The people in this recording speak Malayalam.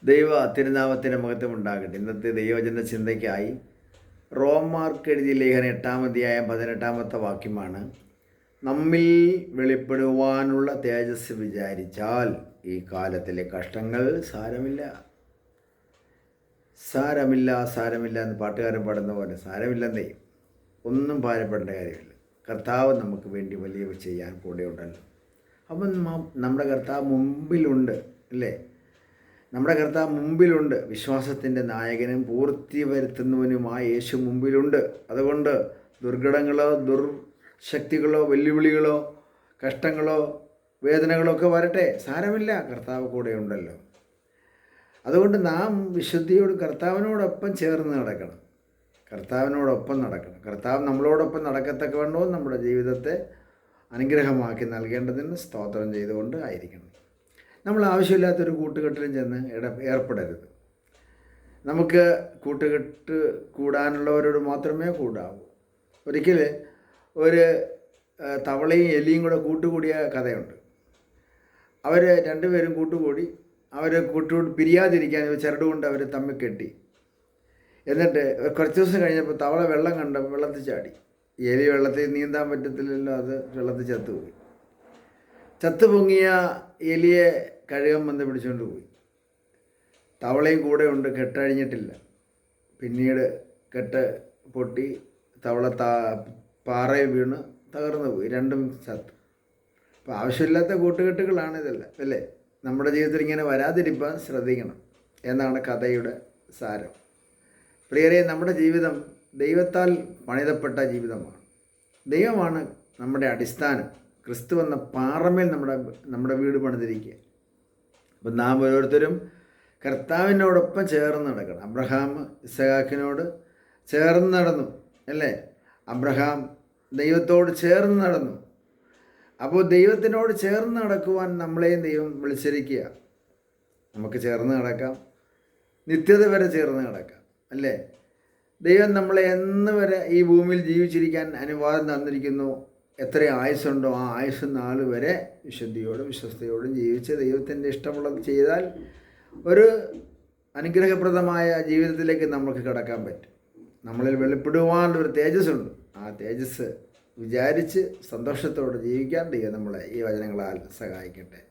ദൈവ തിരുനാമത്തിൻ്റെ മഹത്വം ഉണ്ടാകട്ടെ. ഇന്നത്തെ ദൈവജന ചിന്തയ്ക്കായി റോമാർക്ക് എഴുതിയ ലേഖനം 8-ാം അധ്യായം 18-ാമത്തെ വാക്യമാണ്. നമ്മിൽ വെളിപ്പെടുവാനുള്ള തേജസ് വിചാരിച്ചാൽ ഈ കാലത്തിലെ കഷ്ടങ്ങൾ സാരമില്ല. സാരമില്ല സാരമില്ല എന്ന് പാട്ടുകാരൻ പാടുന്ന പോലെ സാരമില്ലെന്നേ, ഒന്നും ഭാരപ്പെടേണ്ട കാര്യമില്ല. കർത്താവ് നമുക്ക് വേണ്ടി വലിയ ചെയ്യാൻ കൂടെ ഉണ്ടല്ലോ. അപ്പം നമ്മുടെ കർത്താവ് മുമ്പിലുണ്ട് അല്ലേ? നമ്മുടെ കർത്താവ് മുമ്പിലുണ്ട്. വിശ്വാസത്തിൻ്റെ നായകനും പൂർത്തി വരുത്തുന്നവനുമായ യേശു മുമ്പിലുണ്ട്. അതുകൊണ്ട് ദുർഘടങ്ങളോ ദുർശക്തികളോ വെല്ലുവിളികളോ കഷ്ടങ്ങളോ വേദനകളോ ഒക്കെ വരട്ടെ, സാരമില്ല, കർത്താവ് കൂടെ ഉണ്ടല്ലോ. അതുകൊണ്ട് നാം വിശുദ്ധിയോട് കർത്താവിനോടൊപ്പം ചേർന്ന് നടക്കണം. കർത്താവിനോടൊപ്പം നടക്കണം. കർത്താവ് നമ്മളോടൊപ്പം നടക്കത്തക്കവണ്ണവും നമ്മുടെ ജീവിതത്തെ അനുഗ്രഹമാക്കി നൽകേണ്ടതിന് സ്തോത്രം ചെയ്തുകൊണ്ട് ആയിരിക്കണം. നമ്മൾ ആവശ്യമില്ലാത്തൊരു കൂട്ടുകെട്ടിലും ചെന്ന് ഏർപ്പെടരുത്. നമുക്ക് കൂട്ടുകെട്ട് കൂടാനുള്ളവരോട് മാത്രമേ കൂടാവൂ. ഒരിക്കൽ ഒരു തവളയും എലിയും കൂടെ കൂട്ടുകൂടിയ കഥയുണ്ട്. അവർ രണ്ടുപേരും കൂട്ടുകൂടി പിരിയാതിരിക്കാൻ ചരടുകൊണ്ട് അവർ തമ്മിൽ കെട്ടി. എന്നിട്ട് കുറച്ച് ദിവസം കഴിഞ്ഞപ്പോൾ തവള വെള്ളം കണ്ട വെള്ളത്തിൽ ചാടി. എലി വെള്ളത്തിൽ നീന്താൻ പറ്റത്തില്ലല്ലോ, അത് വെള്ളത്തിൽ ചത്തുപോയി. ചത്തുപൊങ്ങിയ എലിയെ കഴുകൻ വന്ന് പിടിച്ചുകൊണ്ട് പോയി. തവളയും കൂടെ ഉണ്ട്, കെട്ടഴിഞ്ഞിട്ടില്ല. പിന്നീട് കെട്ട് പൊട്ടി തവള പാറയിൽ വീണ് തകർന്നു പോയി, രണ്ടും ചത്തു. അപ്പോൾ ആവശ്യമില്ലാത്ത കൂട്ടുകെട്ടുകളാണ് ഇതെല്ലാം അല്ലേ? നമ്മുടെ ജീവിതത്തിൽ ഇങ്ങനെ വരാതിരിക്കാൻ ശ്രദ്ധിക്കണം എന്നാണ് കഥയുടെ സാരം. പ്രിയരെ, നമ്മുടെ ജീവിതം ദൈവത്താൽ പണിതപ്പെട്ട ജീവിതമാണ്. ദൈവമാണ് നമ്മുടെ അടിസ്ഥാനം. ക്രിസ്തു എന്ന പാറമേൽ നമ്മുടെ വീട് പണിതിരിക്കുക. അപ്പം നാം ഓരോരുത്തരും കർത്താവിനോടൊപ്പം ചേർന്ന് നടക്കണം. അബ്രഹാം ഇസഹാക്കിനോട് ചേർന്ന് നടന്നു അല്ലേ? അബ്രഹാം ദൈവത്തോട് ചേർന്ന് നടന്നു. അപ്പോൾ ദൈവത്തിനോട് ചേർന്ന് നടക്കുവാൻ നമ്മളെയും ദൈവം വിളിച്ചിരിക്കുക. നമുക്ക് ചേർന്ന് നടക്കാം, നിത്യത വരെ ചേർന്ന് നടക്കാം അല്ലേ? ദൈവം നമ്മളെ എന്ന് വരെ ഈ ഭൂമിയിൽ ജീവിച്ചിരിക്കാൻ അനുവാദം തന്നിരിക്കുന്നു. എത്ര ആയുസ്സുണ്ടോ ആ ആയുസ് നാൾ വരെ വിശുദ്ധിയോടും വിശ്വസ്തയോടും ജീവിച്ച് ദൈവത്തിൻ്റെ ഇഷ്ടമുള്ളത് ചെയ്താൽ ഒരു അനുഗ്രഹപ്രദമായ ജീവിതത്തിലേക്ക് നമുക്ക് കടക്കാൻ പറ്റും. നമ്മളിൽ വെളിപ്പെടുവാനുള്ളൊരു തേജസ്സുണ്ട്. ആ തേജസ് വിചാരിച്ച് സന്തോഷത്തോടെ ജീവിക്കാൻ ദൈവം നമ്മളെ ഈ വചനങ്ങളാൽ സഹായിക്കട്ടെ.